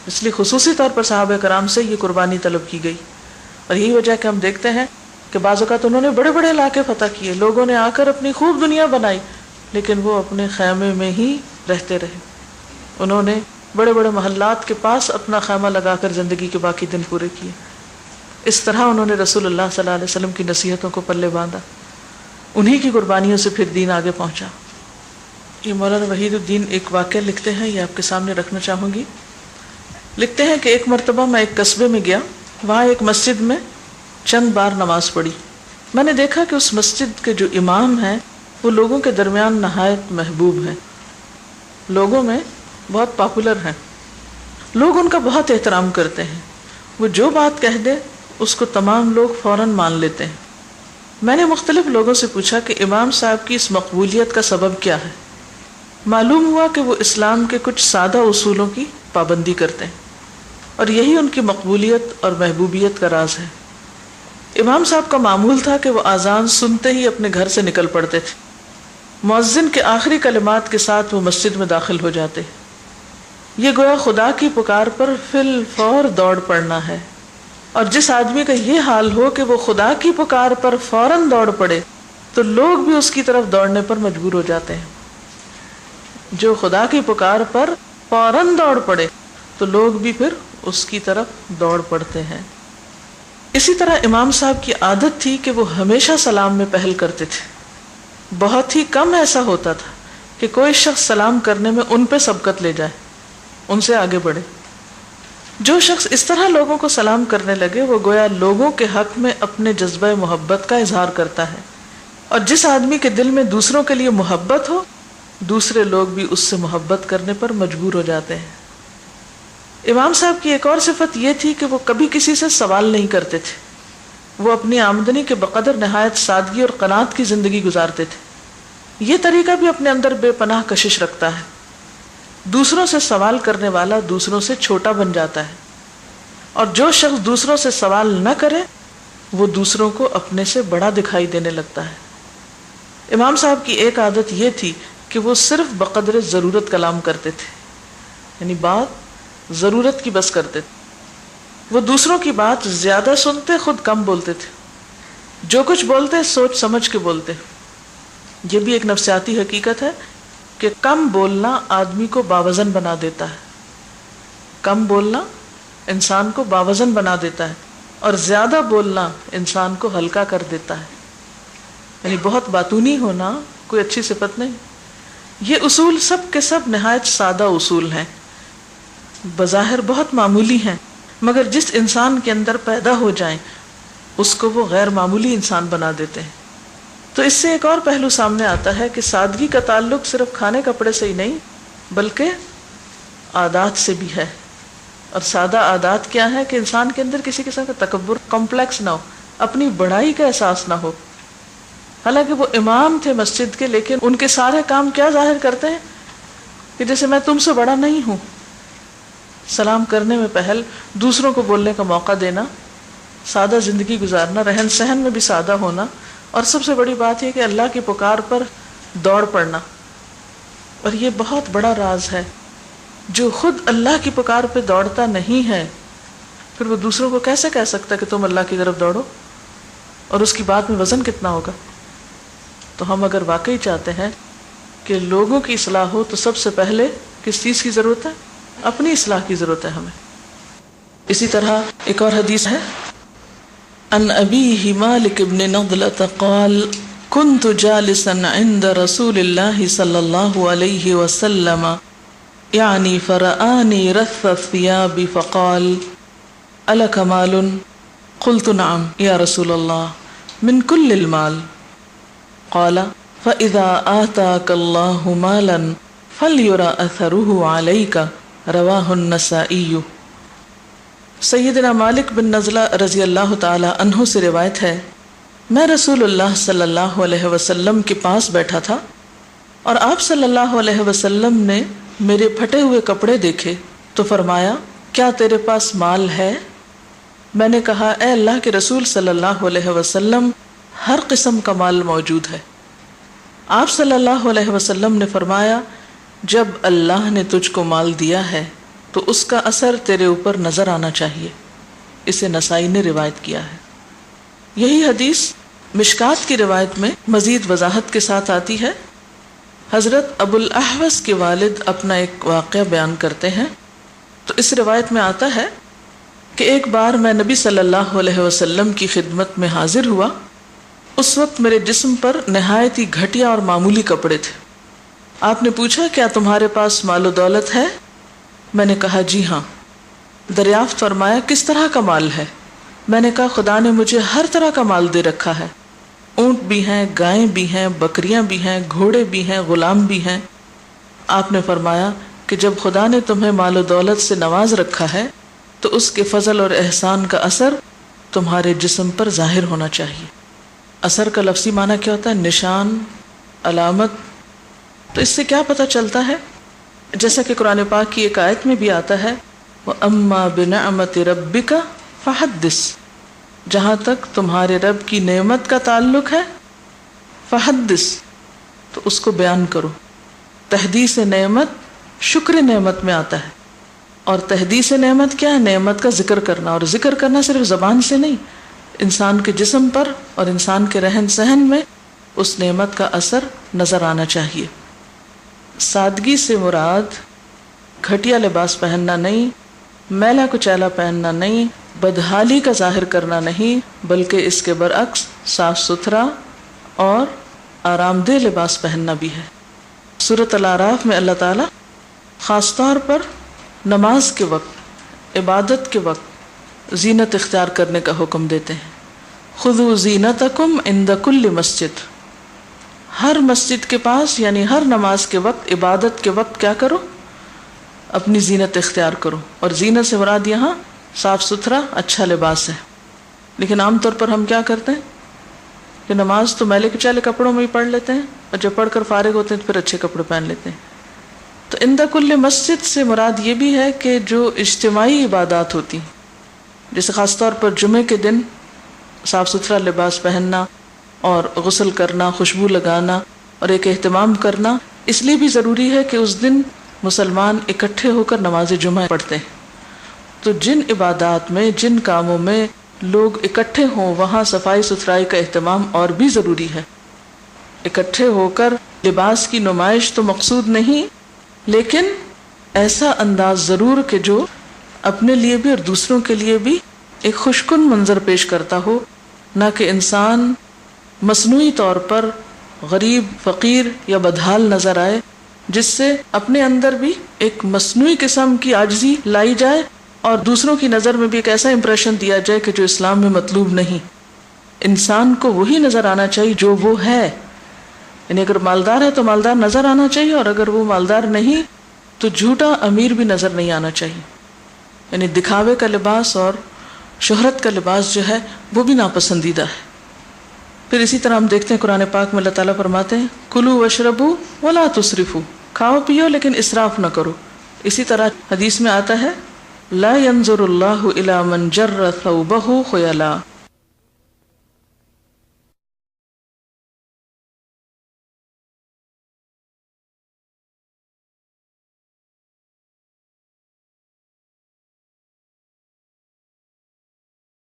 اس لیے خصوصی طور پر صحابہ کرام سے یہ قربانی طلب کی گئی. اور یہی وجہ کہ ہم دیکھتے ہیں کہ بعض اوقات انہوں نے بڑے بڑے علاقے فتح کیے, لوگوں نے آ کر اپنی خوب دنیا بنائی, لیکن وہ اپنے خیمے میں ہی رہتے رہے. انہوں نے بڑے بڑے محلات کے پاس اپنا خیمہ لگا کر زندگی کے باقی دن پورے کیے. اس طرح انہوں نے رسول اللہ صلی اللہ علیہ وسلم کی نصیحتوں کو پلے باندھا, انہی کی قربانیوں سے پھر دین آگے پہنچا. یہ مولانا وحید الدین ایک واقعہ لکھتے ہیں, یہ آپ کے سامنے رکھنا چاہوں گی. لکھتے ہیں کہ ایک مرتبہ میں ایک قصبے میں گیا, وہاں ایک مسجد میں چند بار نماز پڑھی. میں نے دیکھا کہ اس مسجد کے جو امام ہیں وہ لوگوں کے درمیان نہایت محبوب ہیں, لوگوں میں بہت پاپولر ہیں, لوگ ان کا بہت احترام کرتے ہیں. وہ جو بات کہہ دے اس کو تمام لوگ فوراً مان لیتے ہیں. میں نے مختلف لوگوں سے پوچھا کہ امام صاحب کی اس مقبولیت کا سبب کیا ہے. معلوم ہوا کہ وہ اسلام کے کچھ سادہ اصولوں کی پابندی کرتے ہیں اور یہی ان کی مقبولیت اور محبوبیت کا راز ہے. امام صاحب کا معمول تھا کہ وہ اذان سنتے ہی اپنے گھر سے نکل پڑتے تھے. مؤذن کے آخری کلمات کے ساتھ وہ مسجد میں داخل ہو جاتے. یہ گویا خدا کی پکار پر فی الفور دوڑ پڑنا ہے, اور جس آدمی کا یہ حال ہو کہ وہ خدا کی پکار پر فوراً دوڑ پڑے تو لوگ بھی اس کی طرف دوڑنے پر مجبور ہو جاتے ہیں. جو خدا کی پکار پر فوراً دوڑ پڑے تو لوگ بھی پھر اس کی طرف دوڑ پڑتے ہیں. اسی طرح امام صاحب کی عادت تھی کہ وہ ہمیشہ سلام میں پہل کرتے تھے. بہت ہی کم ایسا ہوتا تھا کہ کوئی شخص سلام کرنے میں ان پہ سبقت لے جائے, ان سے آگے بڑھے. جو شخص اس طرح لوگوں کو سلام کرنے لگے وہ گویا لوگوں کے حق میں اپنے جذبہ محبت کا اظہار کرتا ہے, اور جس آدمی کے دل میں دوسروں کے لیے محبت ہو دوسرے لوگ بھی اس سے محبت کرنے پر مجبور ہو جاتے ہیں. امام صاحب کی ایک اور صفت یہ تھی کہ وہ کبھی کسی سے سوال نہیں کرتے تھے. وہ اپنی آمدنی کے بقدر نہایت سادگی اور قناعت کی زندگی گزارتے تھے. یہ طریقہ بھی اپنے اندر بے پناہ کشش رکھتا ہے. دوسروں سے سوال کرنے والا دوسروں سے چھوٹا بن جاتا ہے, اور جو شخص دوسروں سے سوال نہ کرے وہ دوسروں کو اپنے سے بڑا دکھائی دینے لگتا ہے. امام صاحب کی ایک عادت یہ تھی کہ وہ صرف بقدر ضرورت کلام کرتے تھے, یعنی بات ضرورت کی بس کرتے تھے. وہ دوسروں کی بات زیادہ سنتے, خود کم بولتے تھے. جو کچھ بولتے سوچ سمجھ کے بولتے. یہ بھی ایک نفسیاتی حقیقت ہے کہ کم بولنا آدمی کو باوزن بنا دیتا ہے. کم بولنا انسان کو باوزن بنا دیتا ہے, اور زیادہ بولنا انسان کو ہلکا کر دیتا ہے. یعنی بہت باتونی ہونا کوئی اچھی صفت نہیں. یہ اصول سب کے سب نہایت سادہ اصول ہیں, بظاہر بہت معمولی ہیں, مگر جس انسان کے اندر پیدا ہو جائیں اس کو وہ غیر معمولی انسان بنا دیتے ہیں. تو اس سے ایک اور پہلو سامنے آتا ہے کہ سادگی کا تعلق صرف کھانے کپڑے سے ہی نہیں بلکہ عادات سے بھی ہے. اور سادہ عادات کیا ہے کہ انسان کے اندر کسی قسم کا تکبر کمپلیکس نہ ہو, اپنی بڑائی کا احساس نہ ہو. حالانکہ وہ امام تھے مسجد کے, لیکن ان کے سارے کام کیا ظاہر کرتے ہیں کہ جیسے میں تم سے بڑا نہیں ہوں. سلام کرنے میں پہل, دوسروں کو بولنے کا موقع دینا, سادہ زندگی گزارنا, رہن سہن میں بھی سادہ ہونا, اور سب سے بڑی بات یہ کہ اللہ کی پکار پر دوڑ پڑنا. اور یہ بہت بڑا راز ہے. جو خود اللہ کی پکار پہ دوڑتا نہیں ہے پھر وہ دوسروں کو کیسے کہہ سکتا کہ تم اللہ کی طرف دوڑو, اور اس کی بات میں وزن کتنا ہوگا. تو ہم اگر واقعی چاہتے ہیں کہ لوگوں کی اصلاح ہو تو سب سے پہلے کس چیز کی ضرورت ہے؟ اپنی اصلاح کی ضرورت ہے ہمیں. اسی طرح ایک اور حدیث ہے, عن ابیہ مالک بن نضلۃ قال كنت جالسا عند رسول اللہ صلی اللہ علیہ وسلم یعنی فرآنی رث الثياب فقال ألك مال؟ قلت نعم یا رسول اللہ من كل المال. قال فإذا آتاك الله مالا فليرى أثره عليك رواہ النسائی. سیدنا مالک بن نضلہ رضی اللہ تعالی عنہ سے روایت ہے, میں رسول اللہ صلی اللہ علیہ وسلم کے پاس بیٹھا تھا اور آپ صلی اللہ علیہ وسلم نے میرے پھٹے ہوئے کپڑے دیکھے تو فرمایا کیا تیرے پاس مال ہے؟ میں نے کہا اے اللہ کے رسول صلی اللہ علیہ وسلم ہر قسم کا مال موجود ہے. آپ صلی اللہ علیہ وسلم نے فرمایا جب اللہ نے تجھ کو مال دیا ہے تو اس کا اثر تیرے اوپر نظر آنا چاہیے. اسے نسائی نے روایت کیا ہے. یہی حدیث مشکات کی روایت میں مزید وضاحت کے ساتھ آتی ہے. حضرت ابو الاحوص کے والد اپنا ایک واقعہ بیان کرتے ہیں. تو اس روایت میں آتا ہے کہ ایک بار میں نبی صلی اللہ علیہ وسلم کی خدمت میں حاضر ہوا. اس وقت میرے جسم پر نہایت ہی گھٹیا اور معمولی کپڑے تھے. آپ نے پوچھا کیا تمہارے پاس مال و دولت ہے؟ میں نے کہا جی ہاں. دریافت فرمایا کس طرح کا مال ہے؟ میں نے کہا خدا نے مجھے ہر طرح کا مال دے رکھا ہے. اونٹ بھی ہیں، گائیں بھی ہیں، بکریاں بھی ہیں، گھوڑے بھی ہیں، غلام بھی ہیں. آپ نے فرمایا کہ جب خدا نے تمہیں مال و دولت سے نواز رکھا ہے تو اس کے فضل اور احسان کا اثر تمہارے جسم پر ظاہر ہونا چاہیے. اثر کا لفظی معنی کیا ہوتا ہے؟ نشان، علامت. تو اس سے کیا پتہ چلتا ہے؟ جیسا کہ قرآن پاک کی ایک آیت میں بھی آتا ہے وَأَمَّا بِنِعْمَةِ رَبِّكَ فَحَدِّثْ. جہاں تک تمہارے رب کی نعمت کا تعلق ہے فحدث، تو اس کو بیان کرو. تحدیث نعمت شکر نعمت میں آتا ہے. اور تحدیث نعمت کیا ہے؟ نعمت کا ذکر کرنا. اور ذکر کرنا صرف زبان سے نہیں، انسان کے جسم پر اور انسان کے رہن سہن میں اس نعمت کا اثر نظر آنا چاہیے. سادگی سے مراد گھٹیا لباس پہننا نہیں، میلا کچیلا پہننا نہیں، بدحالی کا ظاہر کرنا نہیں، بلکہ اس کے برعکس صاف ستھرا اور آرام دہ لباس پہننا بھی ہے. سورۃ الاعراف میں اللہ تعالیٰ خاص طور پر نماز کے وقت، عبادت کے وقت زینت اختیار کرنے کا حکم دیتے ہیں. خذوا زینتکم عند کل مسجد. ہر مسجد کے پاس یعنی ہر نماز کے وقت، عبادت کے وقت کیا کرو؟ اپنی زینت اختیار کرو. اور زینت سے مراد یہاں صاف ستھرا اچھا لباس ہے. لیکن عام طور پر ہم کیا کرتے ہیں کہ نماز تو میلے کچیلے کپڑوں میں ہی پڑھ لیتے ہیں، اور جب پڑھ کر فارغ ہوتے ہیں تو پھر اچھے کپڑے پہن لیتے ہیں. تو عند کل مسجد سے مراد یہ بھی ہے کہ جو اجتماعی عبادات ہوتی ہیں، جیسے خاص طور پر جمعے کے دن صاف ستھرا لباس پہننا اور غسل کرنا، خوشبو لگانا اور ایک اہتمام کرنا اس لیے بھی ضروری ہے کہ اس دن مسلمان اکٹھے ہو کر نماز جمعہ پڑھتے ہیں. تو جن عبادات میں، جن کاموں میں لوگ اکٹھے ہوں وہاں صفائی ستھرائی کا اہتمام اور بھی ضروری ہے. اکٹھے ہو کر لباس کی نمائش تو مقصود نہیں، لیکن ایسا انداز ضرور کہ جو اپنے لیے بھی اور دوسروں کے لیے بھی ایک خوشکن منظر پیش کرتا ہو، نہ کہ انسان مصنوعی طور پر غریب، فقیر یا بدحال نظر آئے، جس سے اپنے اندر بھی ایک مصنوعی قسم کی عاجزی لائی جائے اور دوسروں کی نظر میں بھی ایک ایسا امپریشن دیا جائے کہ جو اسلام میں مطلوب نہیں. انسان کو وہی نظر آنا چاہیے جو وہ ہے. یعنی اگر مالدار ہے تو مالدار نظر آنا چاہیے، اور اگر وہ مالدار نہیں تو جھوٹا امیر بھی نظر نہیں آنا چاہیے. یعنی دکھاوے کا لباس اور شہرت کا لباس جو ہے وہ بھی ناپسندیدہ ہے. پھر اسی طرح ہم دیکھتے ہیں قرآن پاک میں اللہ تعالیٰ فرماتے ہیں کلوا واشربوا ولا تسرفوا. کھاؤ پیو لیکن اسراف نہ کرو. اسی طرح حدیث میں آتا ہے لا ينظر اللہ الی من جر ثوبہ خیلا.